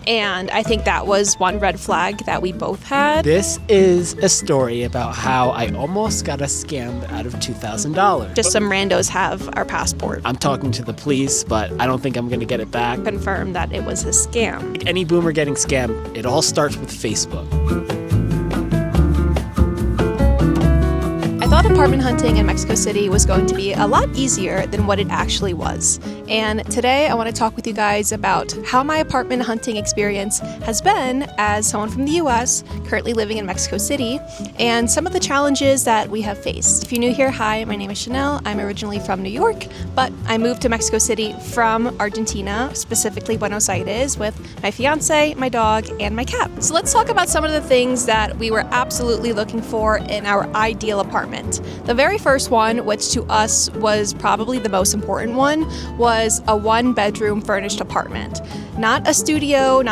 And I think that was one red flag that we both had. This is a story about how I almost got us scammed out of $2,000. Just some randos have our passport. I'm talking to the police, but I don't think I'm going to get it back. Confirmed that it was a scam. Like any boomer getting scammed, it all starts with Facebook. I thought apartment hunting in Mexico City was going to be a lot easier than what it actually was. And today I want to talk with you guys about how my apartment hunting experience has been as someone from the US currently living in Mexico City and some of the challenges that we have faced. If you're new here, hi, my name is Chanel. I'm originally from New York, but I moved to Mexico City from Argentina, specifically Buenos Aires, with my fiance, my dog, and my cat. So let's talk about some of the things that we were absolutely looking for in our ideal apartment. The very first one, which to us was probably the most important one, was a one-bedroom furnished apartment. Not a studio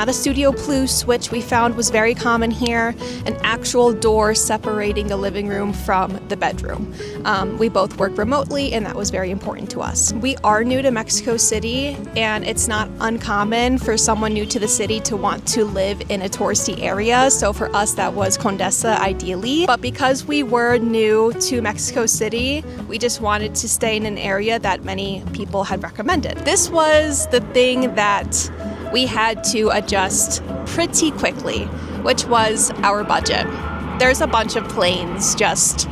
plus, which we found was very common here, an actual door separating the living room from the bedroom. We both work remotely, and that was very important to us. We are new to Mexico City, and it's not uncommon for someone new to the city to want to live in a touristy area. So for us, that was Condesa ideally. But because we were new to Mexico City, we just wanted to stay in an area that many people had recommended. This was the thing that we had to adjust pretty quickly, which was our budget. There's a bunch of planes just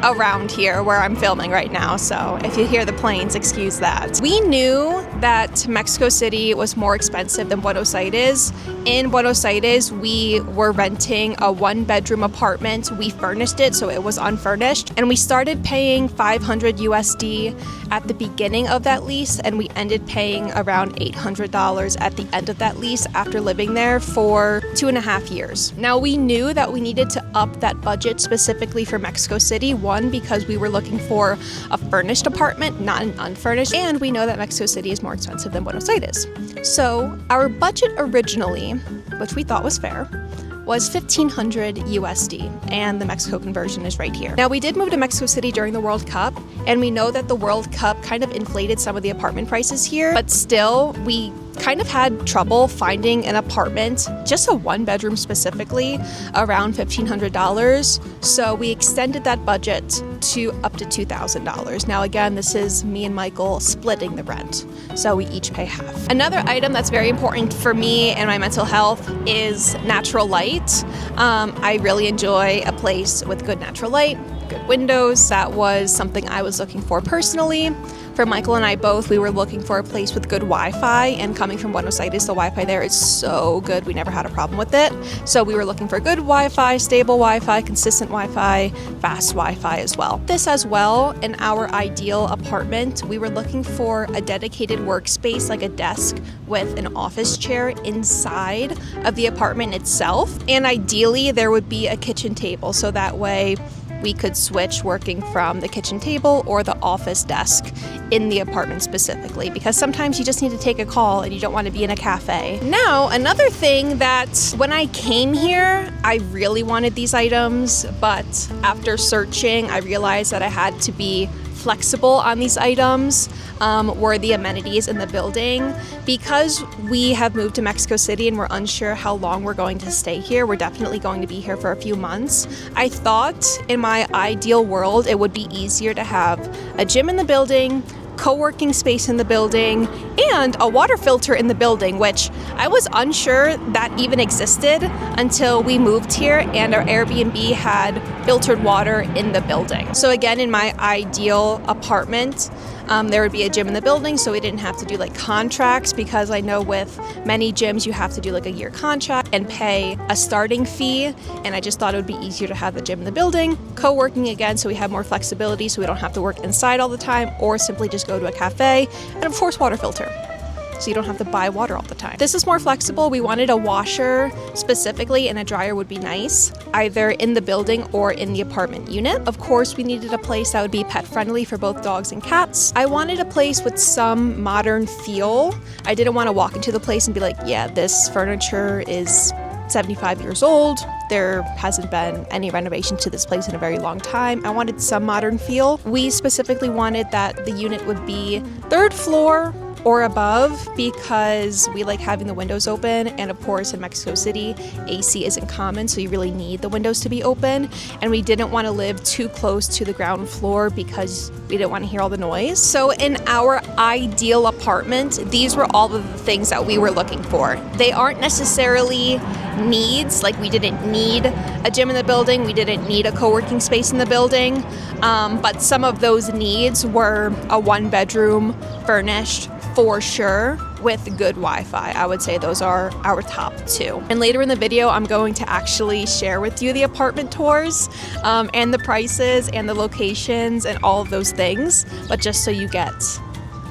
around here where I'm filming right now, so if you hear the planes, excuse that. We knew that Mexico City was more expensive than Buenos Aires. In Buenos Aires, we were renting a one-bedroom apartment. We furnished it, so it was unfurnished, and we started paying $500 USD at the beginning of that lease, and we ended paying around $800 at the end of that lease after living there for 2.5 years. Now, we knew that we needed to up that budget specifically for Mexico City. One, because we were looking for a furnished apartment, not an unfurnished, and we know that Mexico City is more expensive than Buenos Aires. So our budget originally, which we thought was fair, was $1,500 USD, and the Mexico conversion is right here. Now, we did move to Mexico City during the World Cup, and we know that the World Cup kind of inflated some of the apartment prices here, but still, we kind of had trouble finding an apartment, just a one-bedroom specifically, around $1,500. So we extended that budget to up to $2,000. Now, again, this is me and Michael splitting the rent, so we each pay half. Another item that's very important for me and my mental health is natural light. I really enjoy a place with good natural light, good windows. That was something I was looking for personally. For Michael and I both, we were looking for a place with good Wi-Fi, and coming from Buenos Aires, the Wi-Fi there is so good. We never had a problem with it. So we were looking for good Wi-Fi, stable Wi-Fi, consistent Wi-Fi, fast Wi-Fi as well. This as well, in our ideal apartment, we were looking for a dedicated workspace, like a desk with an office chair inside of the apartment itself. And ideally, there would be a kitchen table, so that way we could switch working from the kitchen table or the office desk in the apartment specifically, because sometimes you just need to take a call and you don't want to be in a cafe. Now, another thing that when I came here, I really wanted these items, but after searching, I realized that I had to be flexible on these items, were the amenities in the building. Because we have moved to Mexico City and we're unsure how long we're going to stay here, we're definitely going to be here for a few months. I thought in my ideal world, it would be easier to have a gym in the building, co-working space in the building, and a water filter in the building, which I was unsure that even existed until we moved here and our Airbnb had filtered water in the building. So again, in my ideal apartment, there would be a gym in the building, so we didn't have to do like contracts, because I know with many gyms you have to do like a year contract and pay a starting fee, and I just thought it would be easier to have the gym in the building, co-working again, so we have more flexibility, so we don't have to work inside all the time, or simply just go to a cafe, and of course water filter, so you don't have to buy water all the time. This is more flexible. We wanted a washer specifically, and a dryer would be nice, either in the building or in the apartment unit. Of course, we needed a place that would be pet friendly for both dogs and cats. I wanted a place with some modern feel. I didn't want to walk into the place and be like, yeah, this furniture is 75 years old. There hasn't been any renovation to this place in a very long time. I wanted some modern feel. We specifically wanted that the unit would be 3rd floor, or above because we like having the windows open, and of course in Mexico City AC isn't common, so you really need the windows to be open, and we didn't want to live too close to the ground floor because we didn't want to hear all the noise. So in our ideal apartment, these were all of the things that we were looking for. They aren't necessarily needs, like we didn't need a gym in the building, we didn't need a co-working space in the building, but some of those needs were a 1-bedroom furnished for sure with good Wi-Fi. I would say those are our top 2. And later in the video, I'm going to actually share with you the apartment tours and the prices and the locations and all of those things, but just so you get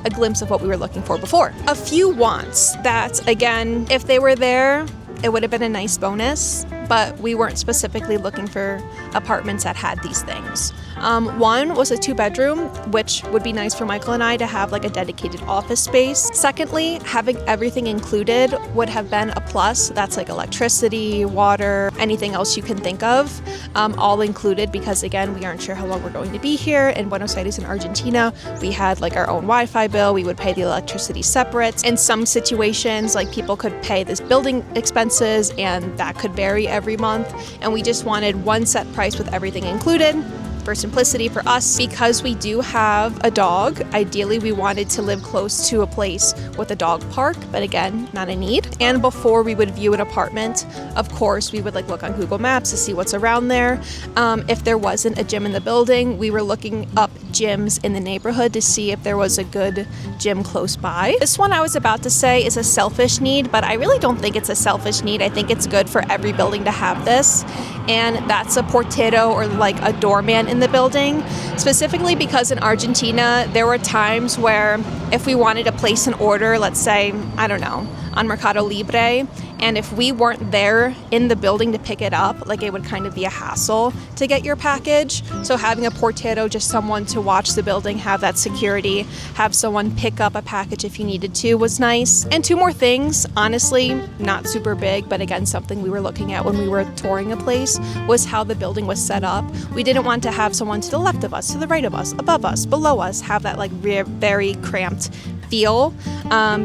a glimpse of what we were looking for before. A few wants that, again, if they were there, it would have been a nice bonus, but we weren't specifically looking for apartments that had these things. One was a 2-bedroom, which would be nice for Michael and I to have like a dedicated office space. Secondly, having everything included would have been a plus. That's like electricity, water, anything else you can think of, all included, because again, we aren't sure how long we're going to be here. In Buenos Aires in Argentina, we had like our own Wi-Fi bill. We would pay the electricity separate. In some situations, like people could pay this building expenses, and that could vary every month. And we just wanted one set price with everything included. For simplicity for us, because we do have a dog, ideally we wanted to live close to a place with a dog park, but again, not a need. And before we would view an apartment, of course, we would like look on Google Maps to see what's around there. If there wasn't a gym in the building, we were looking up gyms in the neighborhood to see if there was a good gym close by. This one I was about to say is a selfish need, but I really don't think it's a selfish need. I think it's good for every building to have this, and that's a portero, or like a doorman in the building, specifically because in Argentina there were times where if we wanted to place an order, let's say, I don't know, on Mercado Libre, and if we weren't there in the building to pick it up, like it would kind of be a hassle to get your package. So having a portero, just someone to watch the building, have that security, have someone pick up a package if you needed to, was nice. And 2 more things, honestly, not super big, but again, something we were looking at when we were touring a place, was how the building was set up. We didn't want to have someone to the left of us, to the right of us, above us, below us, have that like very cramped feel,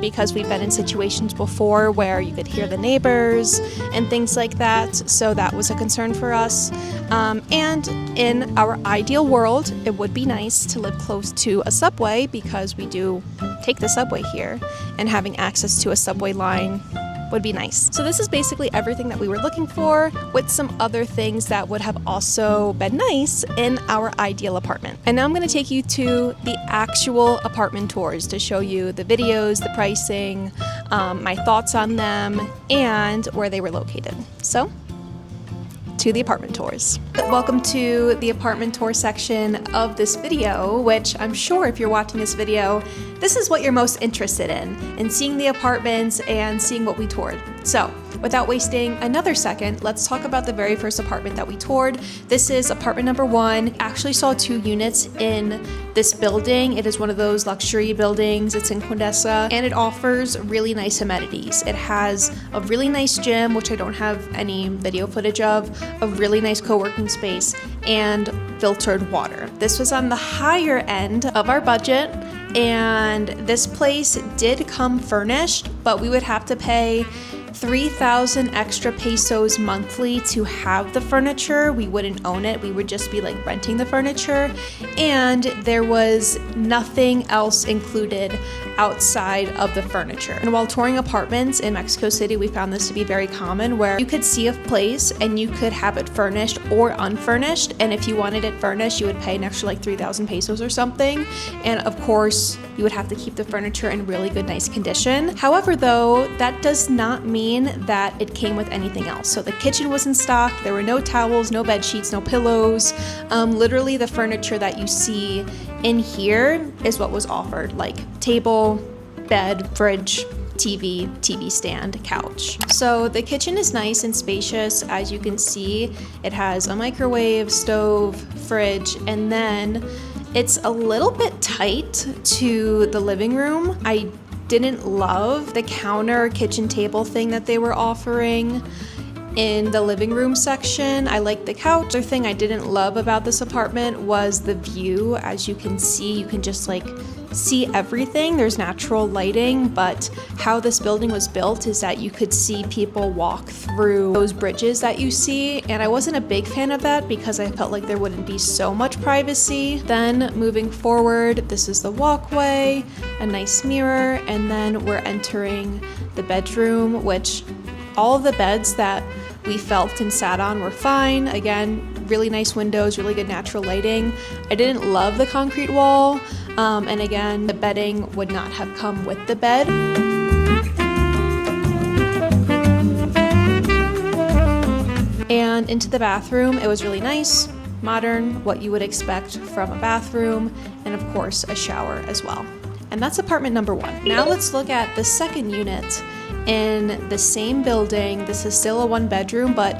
because we've been in situations before where you could hear the neighbors and things like that, so that was a concern for us. And in our ideal world, it would be nice to live close to a subway, because we do take the subway here, and having access to a subway line would be nice. So this is basically everything that we were looking for, with some other things that would have also been nice in our ideal apartment. And now I'm going to take you to the actual apartment tours to show you the videos, the pricing, my thoughts on them, and where they were located. So, to the apartment tours. Welcome to the apartment tour section of this video, which I'm sure if you're watching this video, this is what you're most interested in seeing the apartments and seeing what we toured. So, without wasting another second, let's talk about the very first apartment that we toured. This is apartment number 1. Actually saw 2 units in this building. It is one of those luxury buildings. It's in Condesa, and it offers really nice amenities. It has a really nice gym, which I don't have any video footage of, a really nice co-working space, and filtered water. This was on the higher end of our budget, and this place did come furnished, but we would have to pay 3,000 extra pesos monthly to have the furniture. We wouldn't own it. We would just be like renting the furniture, and there was nothing else included outside of the furniture. And while touring apartments in Mexico City, we found this to be very common, where you could see a place and you could have it furnished or unfurnished, and if you wanted it furnished, you would pay an extra like 3,000 pesos or something, and of course you would have to keep the furniture in really good, nice condition. However, though, that does not mean that it came with anything else. So the kitchen was in stock. There were no towels, no bed sheets, no pillows. Literally the furniture that you see in here is what was offered, like table, bed, fridge, TV stand, couch. So the kitchen is nice and spacious. As you can see, it has a microwave, stove, fridge, and then it's a little bit tight to the living room. I didn't love the counter kitchen table thing that they were offering in the living room section. I liked the couch. The thing I didn't love about this apartment was the view. As you can see, you can just like see everything. There's natural lighting, but how this building was built is that you could see people walk through those bridges that you see, and I wasn't a big fan of that because I felt like there wouldn't be so much privacy. Then moving forward, this is the walkway, a nice mirror, and then we're entering the bedroom, which all of the beds that we felt and sat on were fine. Again, really nice windows, really good natural lighting. I didn't love the concrete wall, and again, the bedding would not have come with the bed. And into the bathroom, it was really nice, modern, what you would expect from a bathroom, and of course a shower as well. And that's apartment number 1. Now let's look at the second unit in the same building. This is still a 1-bedroom, but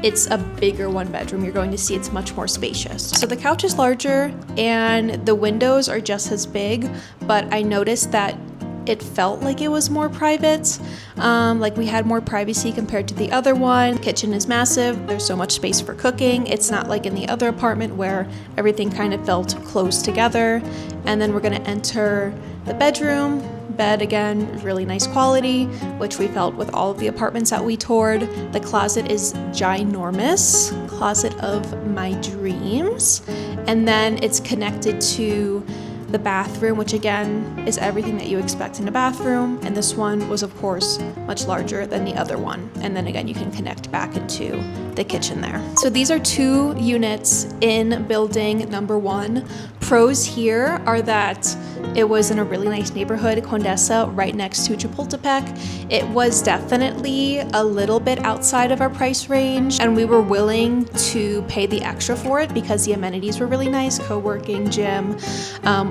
it's a bigger 1-bedroom. You're going to see it's much more spacious. So the couch is larger and the windows are just as big, but I noticed that it felt like it was more private. Like we had more privacy compared to the other one. Kitchen is massive. There's so much space for cooking. It's not like in the other apartment where everything kind of felt close together. And then we're gonna enter the bedroom. Bed, again, really nice quality, which we felt with all of the apartments that we toured. The closet is ginormous, closet of my dreams. And then it's connected to the bathroom, which again is everything that you expect in a bathroom. And this one was, of course, much larger than the other one. And then again, you can connect back into the kitchen there. So these are 2 units in building number 1. Pros here are that it was in a really nice neighborhood, Condesa, right next to Chapultepec. It was definitely a little bit outside of our price range, and we were willing to pay the extra for it because the amenities were really nice, co-working, gym,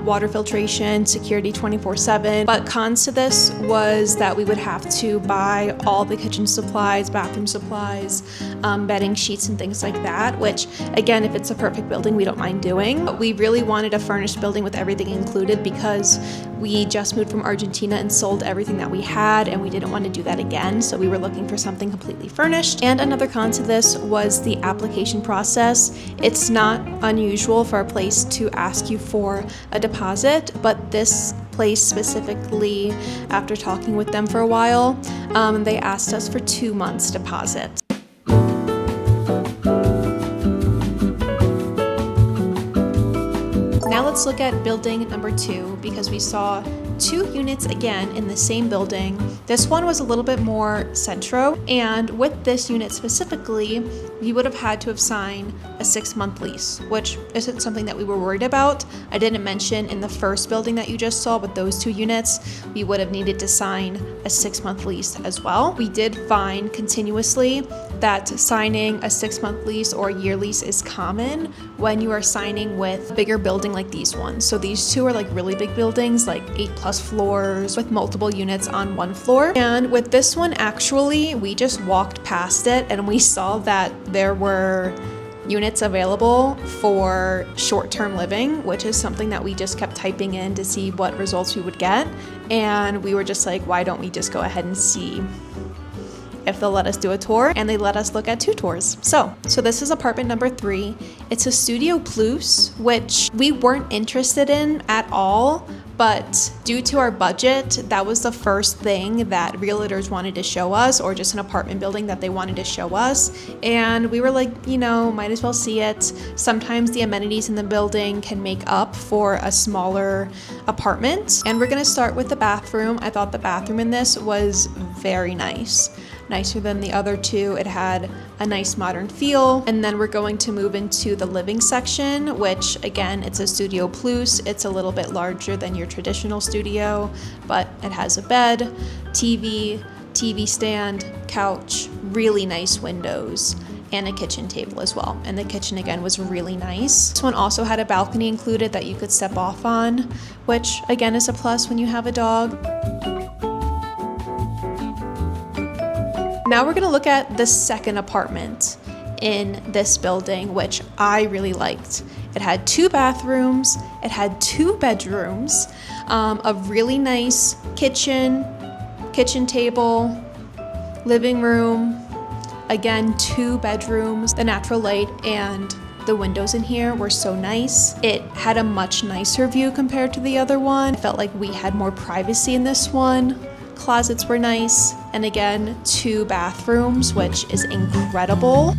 water filtration, security 24/7. But cons to this was that we would have to buy all the kitchen supplies, bathroom supplies, bedding, sheets, and things like that, which again, if it's a perfect building, we don't mind doing. But we really wanted a furnished building with everything included because we just moved from Argentina and sold everything that we had, and we didn't want to do that again, so we were looking for something completely furnished. And another con to this was the application process. It's not unusual for a place to ask you for a deposit, but this place specifically, after talking with them for a while, they asked us for 2 months deposit. Now let's look at building number 2 because we saw 2 units again in the same building. This one was a little bit more centro, and with this unit specifically, you would have had to have signed a 6-month lease, which isn't something that we were worried about. I didn't mention in the first building that you just saw, but those 2 units, we would have needed to sign a 6-month lease as well. We did find continuously that signing a 6-month lease or a year lease is common when you are signing with a bigger building like these ones. So these 2 are like really big buildings, like 8+ floors with multiple units on 1 floor. And with this one, actually, we just walked past it and we saw that there were units available for short-term living, which is something that we just kept typing in to see what results we would get. And we were just like, why don't we just go ahead and see if they'll let us do a tour? And they let us look at 2 tours. So this is apartment number 3. It's a Studio Plus, which we weren't interested in at all, but due to our budget, that was the first thing that realtors wanted to show us, or just an apartment building that they wanted to show us. And we were like, might as well see it. Sometimes the amenities in the building can make up for a smaller apartment. And we're gonna start with the bathroom. I thought the bathroom in this was very nice. Nicer than the other 2. It had a nice modern feel. And then we're going to move into the living section, which again, it's a Studio Plus. It's a little bit larger than your traditional studio, but it has a bed, TV stand, couch, really nice windows, and a kitchen table as well. And the kitchen again was really nice. This one also had a balcony included that you could step off on, which again is a plus when you have a dog. Now we're gonna look at the second apartment in this building, which I really liked. It had 2 bathrooms, it had 2 bedrooms, a really nice kitchen table, living room, again 2 bedrooms, the natural light and The windows in here were so nice. It had a much nicer view compared to the other one. I felt like we had more privacy in this one. Closets were nice. And again, 2 bathrooms, which is incredible.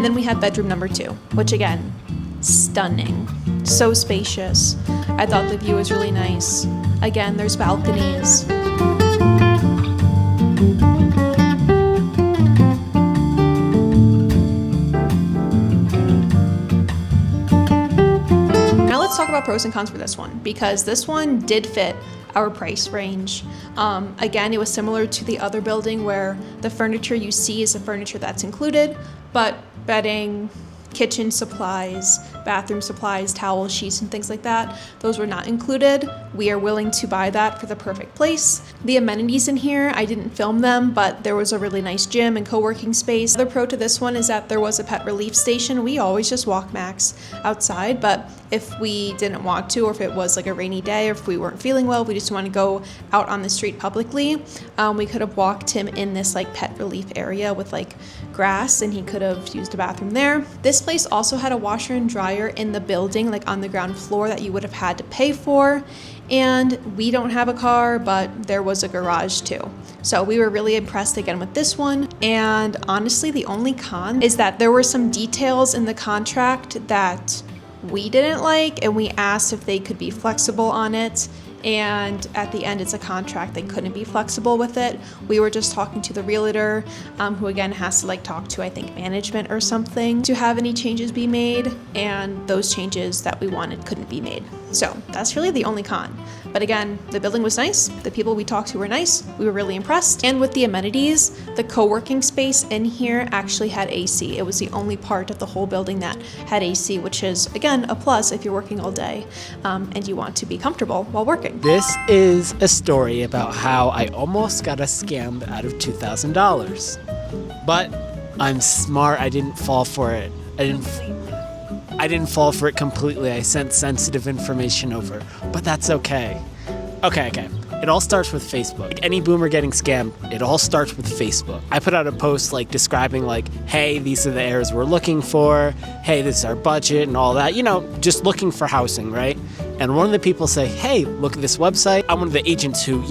Then we have bedroom number 2, which again, stunning. So spacious. I thought the view was really nice. Again, there's balconies. Now let's talk about pros and cons for this one, because this one did fit our price range. Again, it was similar to the other building where the furniture you see is the furniture that's included, but bedding, kitchen supplies, bathroom supplies, towel sheets, and things like that, those were not included. We are willing to buy that for the perfect place. The amenities in here, I didn't film them, but there was a really nice gym and co-working space. The pro to this one is that there was a pet relief station. We always just walk Max outside, but if we didn't want to, or if it was like a rainy day, or if we weren't feeling well, we just want to go out on the street publicly, we could have walked him in this like pet relief area with like grass, and he could have used a bathroom there. This place also had a washer and dryer in the building, like on the ground floor, that you would have had to pay for. And we don't have a car, but there was a garage too. So we were really impressed again with this one. And honestly, the only con is that there were some details in the contract that we didn't like, and we asked if they could be flexible on it. And at the end, it's a contract. They couldn't be flexible with it. We were just talking to the realtor, who again has to like talk to, I think, management or something to have any changes be made. And those changes that we wanted couldn't be made. So that's really the only con. But again, the building was nice. The people we talked to were nice. We were really impressed. And with the amenities, the co-working space in here actually had AC. It was the only part of the whole building that had AC, which is, again, a plus if you're working all day and you want to be comfortable while working. This is a story about how I almost got us scammed out of $2,000. But I'm smart. I didn't fall for it. I didn't fall for it completely. I sent sensitive information over, but that's okay. Okay. It all starts with Facebook. Like any boomer getting scammed, it all starts with Facebook. I put out a post like describing like, hey, these are the areas we're looking for. Hey, this is our budget and all that. You know, just looking for housing, right? And one of the people say, hey, look at this website. I'm one of the agents who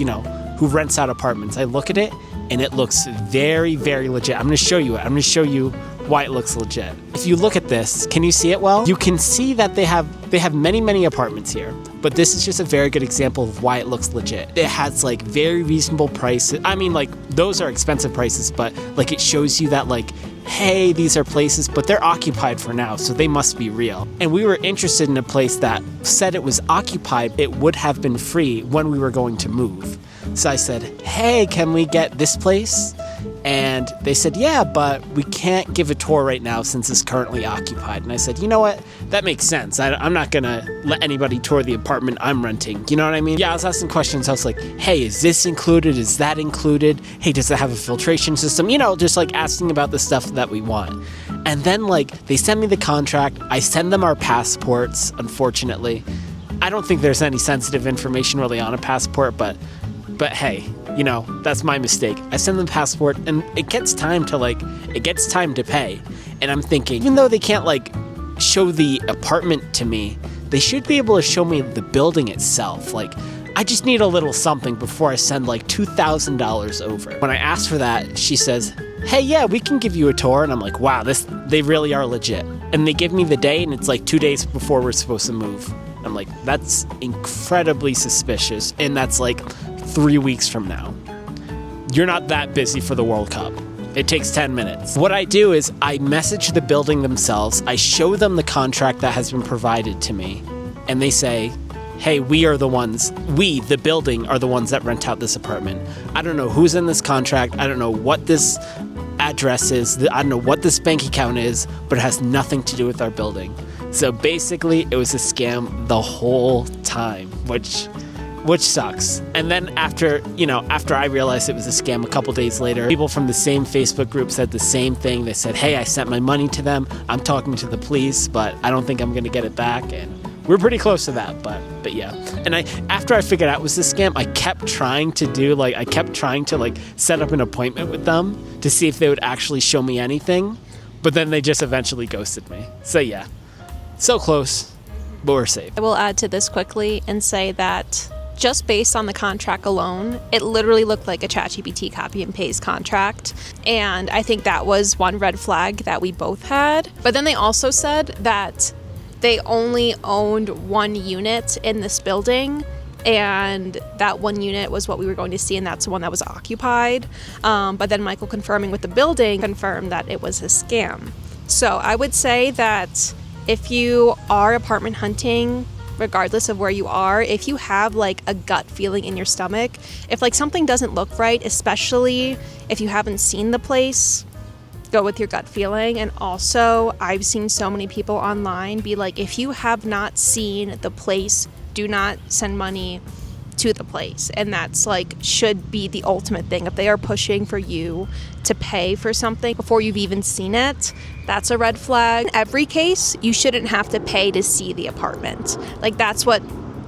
rents out apartments. I look at it and it looks very, very legit. I'm going to show you it. I'm going to show you why it looks legit. If you look at this, can you see it well? You can see that they have many apartments here, but this is just a very good example of why it looks legit. It has like very reasonable prices. I mean, like those are expensive prices, but like it shows you that like, hey, these are places, but they're occupied for now, so they must be real. And we were interested in a place that said it was occupied. It would have been free when we were going to move. So I said, hey, can we get this place? And they said, yeah, but we can't give a tour right now since it's currently occupied. And I said, you know what? That makes sense. I'm not going to let anybody tour the apartment I'm renting. You know what I mean? Yeah, I was asking questions. I was like, hey, is this included? Is that included? Hey, does it have a filtration system? You know, just like asking about the stuff that we want. And then like they send me the contract. I send them our passports, unfortunately. I don't think there's any sensitive information really on a passport, but hey, you know, that's my mistake. I send them the passport and it gets time to pay. And I'm thinking, even though they can't like show the apartment to me, they should be able to show me the building itself. Like, I just need a little something before I send like $2,000 over. When I asked for that, she says, hey, yeah, we can give you a tour. And I'm like, wow, they really are legit. And they give me the day and it's like 2 days before we're supposed to move. I'm like, that's incredibly suspicious. And that's like 3 weeks from now. You're not that busy for the World Cup. It takes 10 minutes. What I do is I message the building themselves. I show them the contract that has been provided to me. And they say, hey, we, the building, are the ones that rent out this apartment. I don't know who's in this contract. I don't know what this addresses. I don't know what this bank account is, but it has nothing to do with our building. So basically, it was a scam the whole time, which sucks. And then after I realized it was a scam a couple days later, people from the same Facebook group said the same thing. They said, hey, I sent my money to them. I'm talking to the police, but I don't think I'm going to get it back. And we're pretty close to that, but yeah. And after I figured out it was a scam, I kept trying to set up an appointment with them to see if they would actually show me anything. But then they just eventually ghosted me. So yeah, so close, but we're safe. I will add to this quickly and say that just based on the contract alone, it literally looked like a ChatGPT copy and paste contract. And I think that was one red flag that we both had. But then they also said that they only owned one unit in this building, and that one unit was what we were going to see, and that's the one that was occupied. But then Michael, confirming with the building, confirmed that it was a scam. So I would say that if you are apartment hunting, regardless of where you are, if you have like a gut feeling in your stomach, if like something doesn't look right, especially if you haven't seen the place, go with your gut feeling. And also, I've seen so many people online be like, if you have not seen the place, do not send money to the place. And that's like should be the ultimate thing. If they are pushing for you to pay for something before you've even seen it, that's a red flag. In every case, you shouldn't have to pay to see the apartment. Like, that's what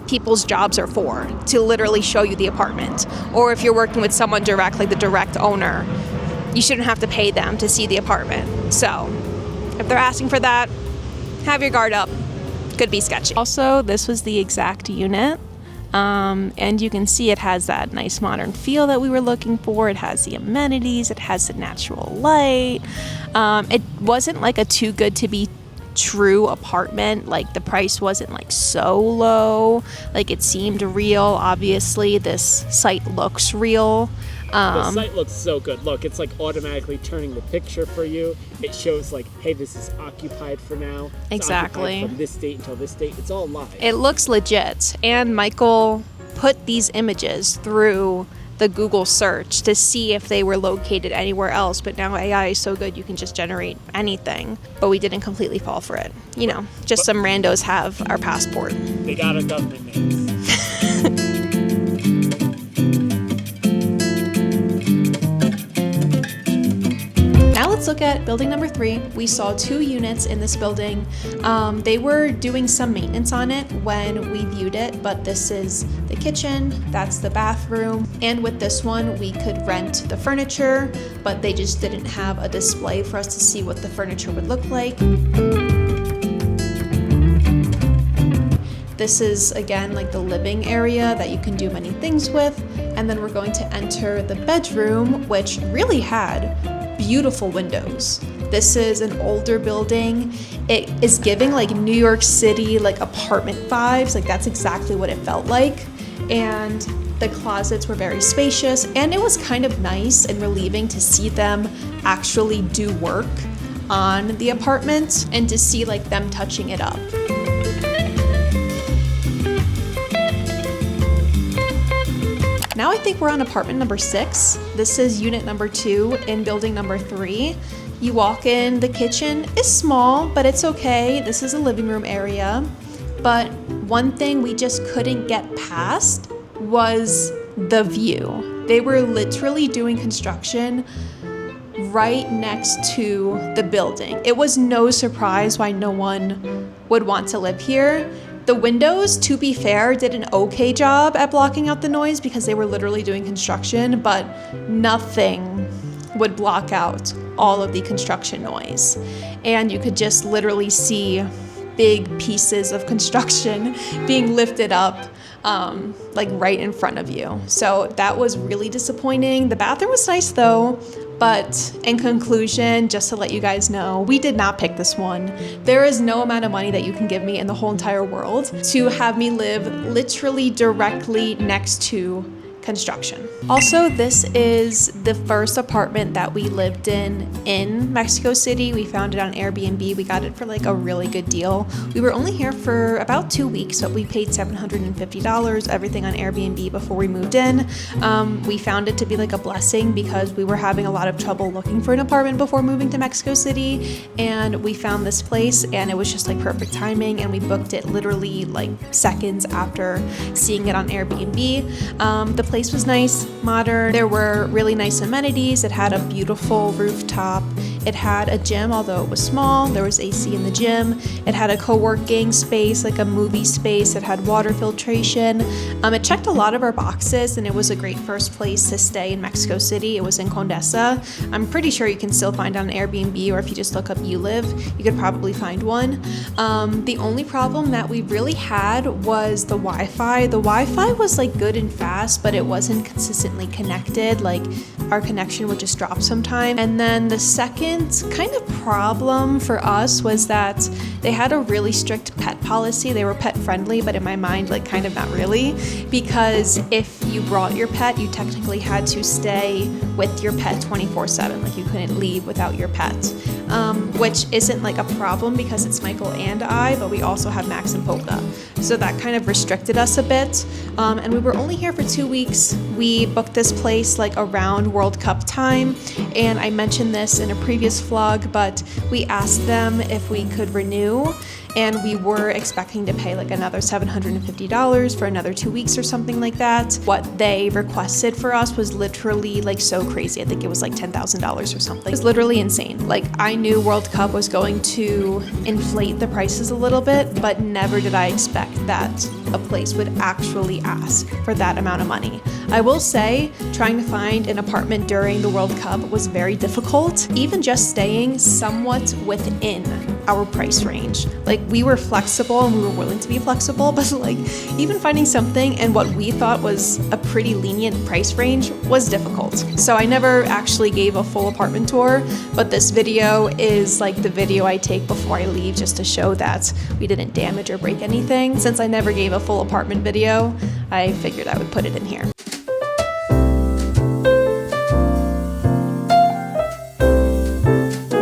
people's jobs are for, to literally show you the apartment. Or if you're working with someone direct, like the direct owner, you shouldn't have to pay them to see the apartment. So if they're asking for that, have your guard up. Could be sketchy. Also, this was the exact unit. And you can see it has that nice modern feel that we were looking for. It has the amenities, it has the natural light. It wasn't like a too good to be true apartment. Like, the price wasn't like so low. Like, it seemed real. Obviously, this site looks real. The site looks so good. Look, it's like automatically turning the picture for you. It shows like, hey, this is occupied for now. It's exactly. From this date until this date. It's all live. It looks legit. And Michael put these images through the Google search to see if they were located anywhere else. But now AI is so good, you can just generate anything. But we didn't completely fall for it. You know, just some randos have our passport. They got a government name. Let's look at building number 3. We saw 2 units in this building. They were doing some maintenance on it when we viewed it, but this is the kitchen, that's the bathroom, and with this one we could rent the furniture, but they just didn't have a display for us to see what the furniture would look like. This is, again, like the living area that you can do many things with, and then we're going to enter the bedroom, which really had beautiful windows. This is an older building. It is giving like New York City, like apartment vibes. Like, that's exactly what it felt like. And the closets were very spacious, and it was kind of nice and relieving to see them actually do work on the apartment and to see like them touching it up. Now I think we're on apartment number 6. This is unit number 2 in building number 3. You walk in, the kitchen is small, but it's okay. This is a living room area. But one thing we just couldn't get past was the view. They were literally doing construction right next to the building. It was no surprise why no one would want to live here. The windows, to be fair, did an okay job at blocking out the noise because they were literally doing construction, but nothing would block out all of the construction noise. And you could just literally see big pieces of construction being lifted up like right in front of you. So that was really disappointing. The bathroom was nice though, but in conclusion, just to let you guys know, we did not pick this one. There is no amount of money that you can give me in the whole entire world to have me live literally directly next to construction. Also, this is the first apartment that we lived in Mexico City. We found it on Airbnb. We got it for like a really good deal. We were only here for about 2 weeks, but we paid $750, everything on Airbnb before we moved in. We found it to be like a blessing because we were having a lot of trouble looking for an apartment before moving to Mexico City, and we found this place and it was just like perfect timing, and we booked it literally like seconds after seeing it on Airbnb. The place was nice, modern. There were really nice amenities. It had a beautiful rooftop. It had a gym, although it was small. There was AC in the gym. It had a co-working space, like a movie space. It had water filtration. It checked a lot of our boxes, and it was a great first place to stay in Mexico City. It was in Condesa. I'm pretty sure you can still find it on Airbnb, or if you just look up You Live, you could probably find one. The only problem that we really had was the Wi-Fi. The Wi-Fi was like good and fast, but it wasn't consistently connected. Like our connection would just drop sometime. And then the second kind of problem for us was that they had a really strict pet policy. They were pet friendly, but in my mind, like kind of not really, because if you brought your pet, you technically had to stay with your pet 24/7. Like you couldn't leave without your pet, which isn't like a problem because it's Michael and I, but we also have Max and Polka. So that kind of restricted us a bit. And we were only here for 2 weeks. We booked this place like around World Cup time. And I mentioned this in a previous vlog, but we asked them if we could renew, and we were expecting to pay like another $750 for another 2 weeks or something like that. What they requested for us was literally like so crazy. I think it was like $10,000 or something. It was literally insane. Like I knew World Cup was going to inflate the prices a little bit, but never did I expect that a place would actually ask for that amount of money. I will say, trying to find an apartment during the World Cup was very difficult, even just staying somewhat within our price range. Like we were flexible and we were willing to be flexible, but like even finding something in what we thought was a pretty lenient price range was difficult. So I never actually gave a full apartment tour, but this video is like the video I take before I leave just to show that we didn't damage or break anything. Since I never gave a full apartment video, I figured I would put it in here.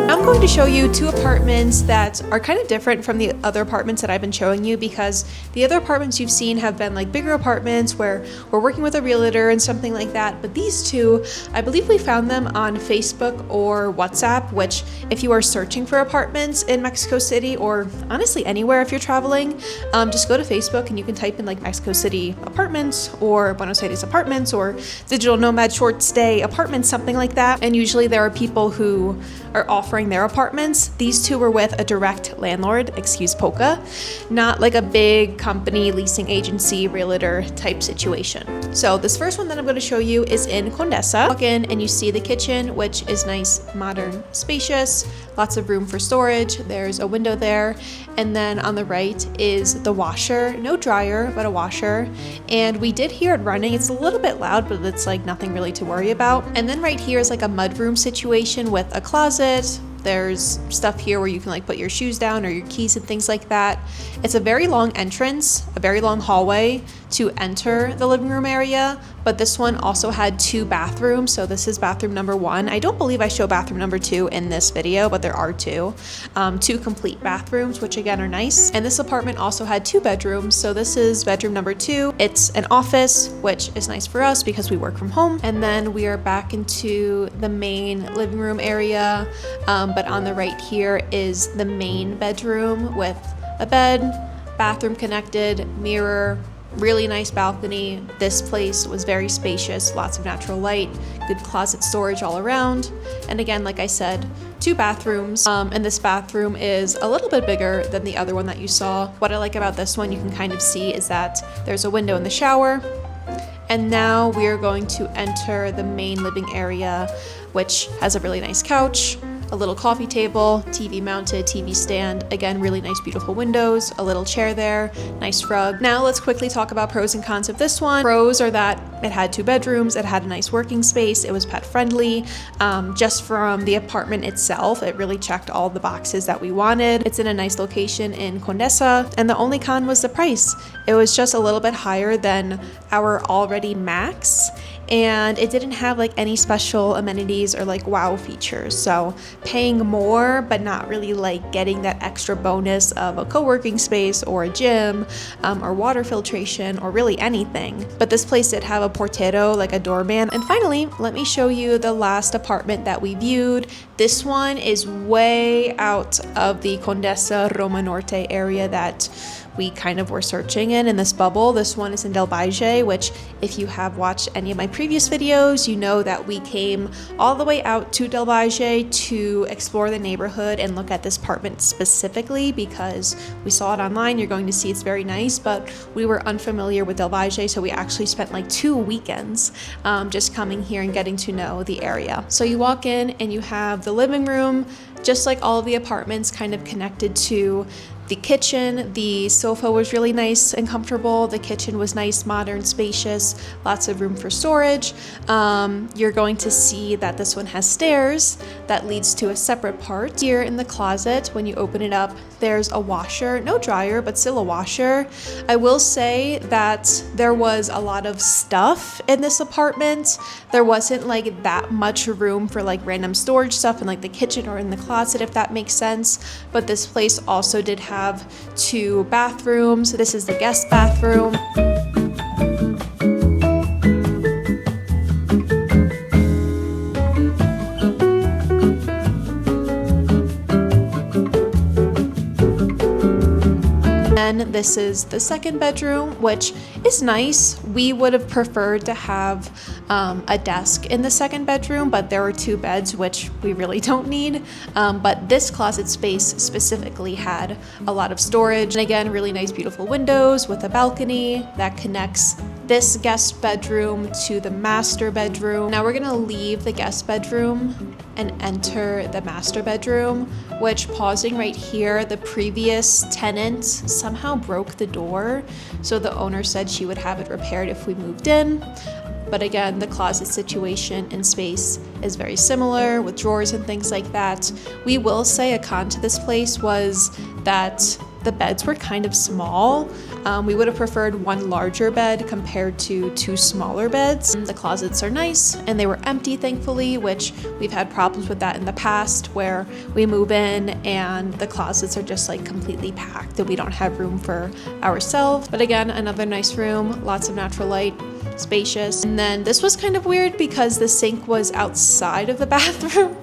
I'm going to show you 2 apartments that are kind of different from the other apartments that I've been showing you, because the other apartments you've seen have been like bigger apartments where we're working with a realtor and something like that. But these 2, I believe we found them on Facebook or WhatsApp, which if you are searching for apartments in Mexico City, or honestly anywhere if you're traveling, just go to Facebook and you can type in like Mexico City apartments or Buenos Aires apartments or digital nomad short stay apartments, something like that. And usually there are people who are offering their apartments. These 2 were with a direct landlord, excuse Polka, not like a big company, leasing agency, realtor type situation. So this first one that I'm going to show you is in Condesa. Walk in and you see the kitchen, which is nice, modern, spacious, lots of room for storage. There's a window there. And then on the right is the washer, no dryer, but a washer. And we did hear it running. It's a little bit loud, but it's like nothing really to worry about. And then right here is like a mudroom situation with a closet. There's stuff here where you can like put your shoes down or your keys and things like that. It's a very long entrance, a very long hallway to enter the living room area, but this one also had 2 bathrooms. So this is bathroom number 1. I don't believe I show bathroom number 2 in this video, but there are 2 complete bathrooms, which again are nice. And this apartment also had 2 bedrooms. So this is bedroom number 2. It's an office, which is nice for us because we work from home. And then we are back into the main living room area. But on the right here is the main bedroom with a bed, bathroom connected, mirror, really nice balcony. This place was very spacious, lots of natural light, good closet storage all around. And again, like I said, 2 bathrooms, and this bathroom is a little bit bigger than the other one that you saw. What I like about this one, you can kind of see, is that there's a window in the shower. And now we are going to enter the main living area, which has a really nice couch, a little coffee table, TV mounted, TV stand. Again, really nice, beautiful windows, a little chair there, nice rug. Now let's quickly talk about pros and cons of this one. Pros are that it had 2 bedrooms, it had a nice working space, it was pet friendly. Just from the apartment itself, it really checked all the boxes that we wanted. It's in a nice location in Condesa, and the only con was the price. It was just a little bit higher than our already max, and it didn't have like any special amenities or like wow features. So paying more but not really like getting that extra bonus of a co-working space or a gym or water filtration or really anything. But this place did have a portero, like a doorman. And finally, let me show you the last apartment that we viewed. This one is way out of the Condesa Roma Norte area that we kind of were searching in this bubble. This one is in Del Valle, which if you have watched any of my previous videos, you know that we came all the way out to Del Valle to explore the neighborhood and look at this apartment specifically because we saw it online. You're going to see it's very nice, but we were unfamiliar with Del Valle, so we actually spent like 2 weekends just coming here and getting to know the area. So you walk in and you have the living room, just like all of the apartments, kind of connected to the kitchen. The sofa was really nice and comfortable. The kitchen was nice, modern, spacious, lots of room for storage. You're going to see that this one has stairs that leads to a separate part. Here in the closet, when you open it up, there's a washer, no dryer, but still a washer. I will say that there was a lot of stuff in this apartment. There wasn't like that much room for like random storage stuff in like the kitchen or in the closet, if that makes sense. But this place also did have 2 bathrooms. This is the guest bathroom. And this is the second bedroom, which is nice. We would have preferred to have a desk in the second bedroom, but there are 2 beds, which we really don't need. But this closet space specifically had a lot of storage. And again, really nice, beautiful windows with a balcony that connects this guest bedroom to the master bedroom. Now we're gonna leave the guest bedroom and enter the master bedroom, which, pausing right here, the previous tenant somehow broke the door. So the owner said she would have it repaired if we moved in. But again, the closet situation and space is very similar with drawers and things like that. We will say a con to this place was that the beds were kind of small. We would have preferred 1 larger bed compared to 2 smaller beds. The closets are nice and they were empty, thankfully, which we've had problems with that in the past where we move in and the closets are just like completely packed and we don't have room for ourselves. But again, another nice room, lots of natural light, spacious. And then this was kind of weird because the sink was outside of the bathroom.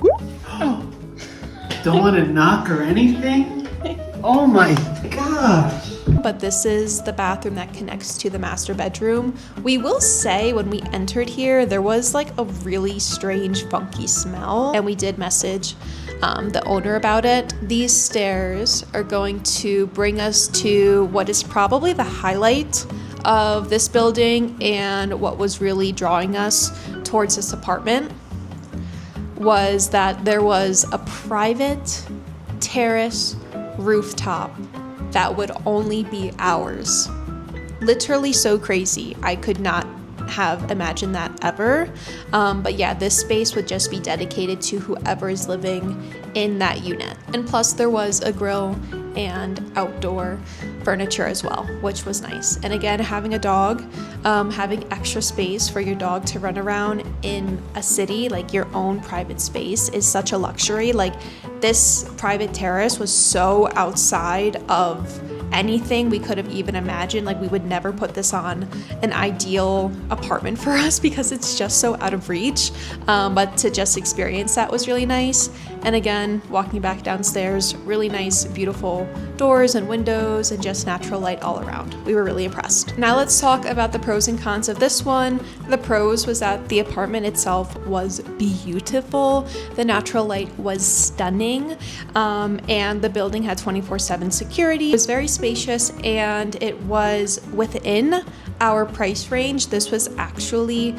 Don't want to knock or anything? Oh my gosh. But this is the bathroom that connects to the master bedroom. We will say when we entered here, there was like a really strange, funky smell, and we did message the owner about it. These stairs are going to bring us to what is probably the highlight of this building, and what was really drawing us towards this apartment was that there was a private terrace rooftop that would only be ours. Literally so crazy. I could not have imagined that ever. But yeah, this space would just be dedicated to whoever is living in that unit. And plus there was a grill and outdoor furniture as well, which was nice. And again, having a dog, having extra space for your dog to run around in a city, like your own private space, is such a luxury. Like, this private terrace was so outside of anything we could have even imagined. Like, we would never put this on an ideal apartment for us because it's just so out of reach. But to just experience that was really nice. And again, walking back downstairs, really nice, beautiful doors and windows and just natural light all around. We were really impressed. Now let's talk about the pros and cons of this one. The pros was that the apartment itself was beautiful. The natural light was stunning. And the building had 24/7 security. It was very spacious and it was within our price range. This was actually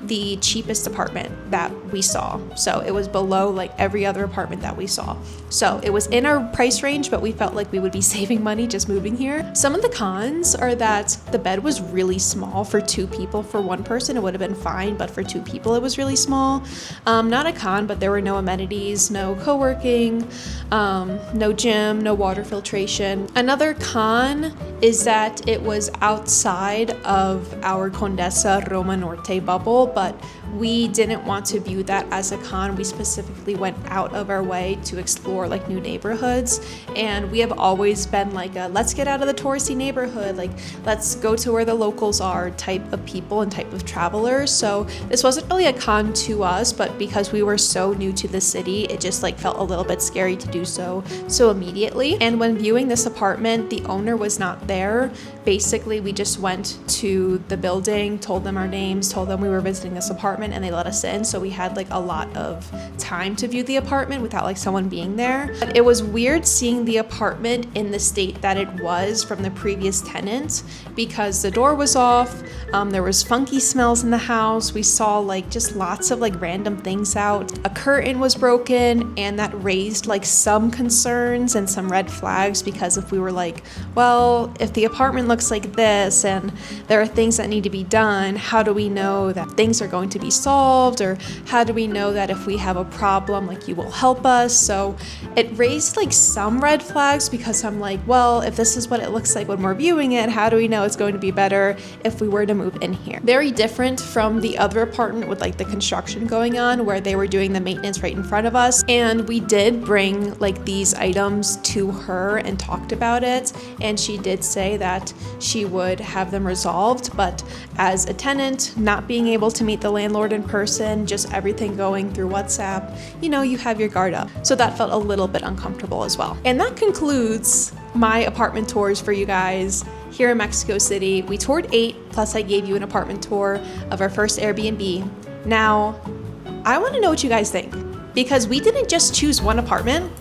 the cheapest apartment that we saw. So it was below like every other apartment that we saw. So it was in our price range, but we felt like we would be saving money just moving here. Some of the cons are that the bed was really small for 2 people. For 1 person, it would have been fine, but for 2 people, it was really small. Not a con, but there were no amenities, no co-working, no gym, no water filtration. Another con is that it was outside of our Condesa Roma Norte bubble, but we didn't want to view that as a con. We specifically went out of our way to explore like new neighborhoods, and we have always been like a let's get out of the touristy neighborhood, like let's go to where the locals are type of people and type of travelers. So this wasn't really a con to us, but because we were so new to the city, it just like felt a little bit scary to do so immediately. And when viewing this apartment, the owner was not there. Basically, we just went to the building, told them our names, told them we were visiting this apartment, and they let us in. So we had like a lot of time to view the apartment without like someone being there. But it was weird seeing the apartment in the state that it was from the previous tenant, because the door was off, there was funky smells in the house, we saw like just lots of like random things out, a curtain was broken, and that raised like some concerns and some red flags, because if we were like, well, if the apartment looks like this and there are things that need to be done, how do we know that things are going to be solved, or how do we know that if we have a problem, like you will help us? So it raised like some red flags, because I'm like, well, if this is what it looks like when we're viewing it, how do we know it's going to be better if we were to move in here? Very different from the other apartment with like the construction going on, where they were doing the maintenance right in front of us. And we did bring like these items to her and talked about it, and she did say that she would have them resolved. But as a tenant, not being able to meet the landlord in person, just everything going through WhatsApp, you know, you have your guard up. So that felt a little bit uncomfortable as well. And that concludes my apartment tours for you guys here in Mexico City. We toured 8, plus I gave you an apartment tour of our first Airbnb. Now, I want to know what you guys think, because we didn't just choose one apartment.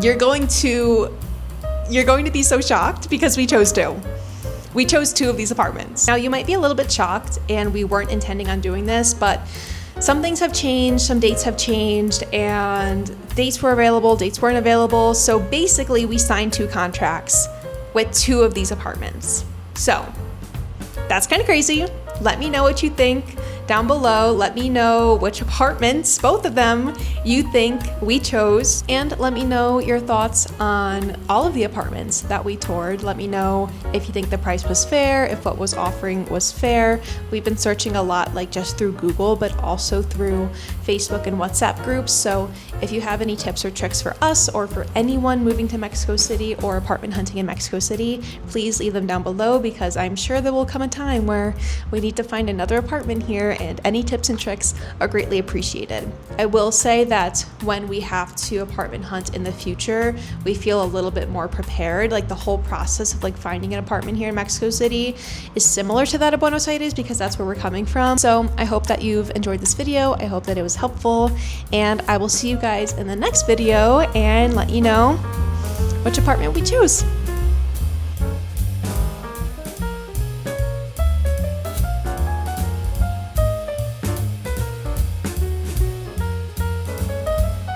You're going to be so shocked, because we chose 2. We chose 2 of these apartments. Now, you might be a little bit shocked, and we weren't intending on doing this, but some things have changed, some dates have changed, and dates were available, dates weren't available. So basically, we signed 2 contracts with 2 of these apartments. So that's kind of crazy. Let me know what you think down below. Let me know which apartments, both of them, you think we chose, and let me know your thoughts on all of the apartments that we toured. Let me know if you think the price was fair, if what was offering was fair. We've been searching a lot, like just through Google, but also through Facebook and WhatsApp groups. So if you have any tips or tricks for us or for anyone moving to Mexico City or apartment hunting in Mexico City, please leave them down below, because I'm sure there will come a time where we need to find another apartment here, and any tips and tricks are greatly appreciated. I will say that when we have to apartment hunt in the future, we feel a little bit more prepared. Like the whole process of like finding an apartment here in Mexico City is similar to that of Buenos Aires, because that's where we're coming from. So I hope that you've enjoyed this video. I hope that it was helpful, and I will see you guys in the next video and let you know which apartment we choose.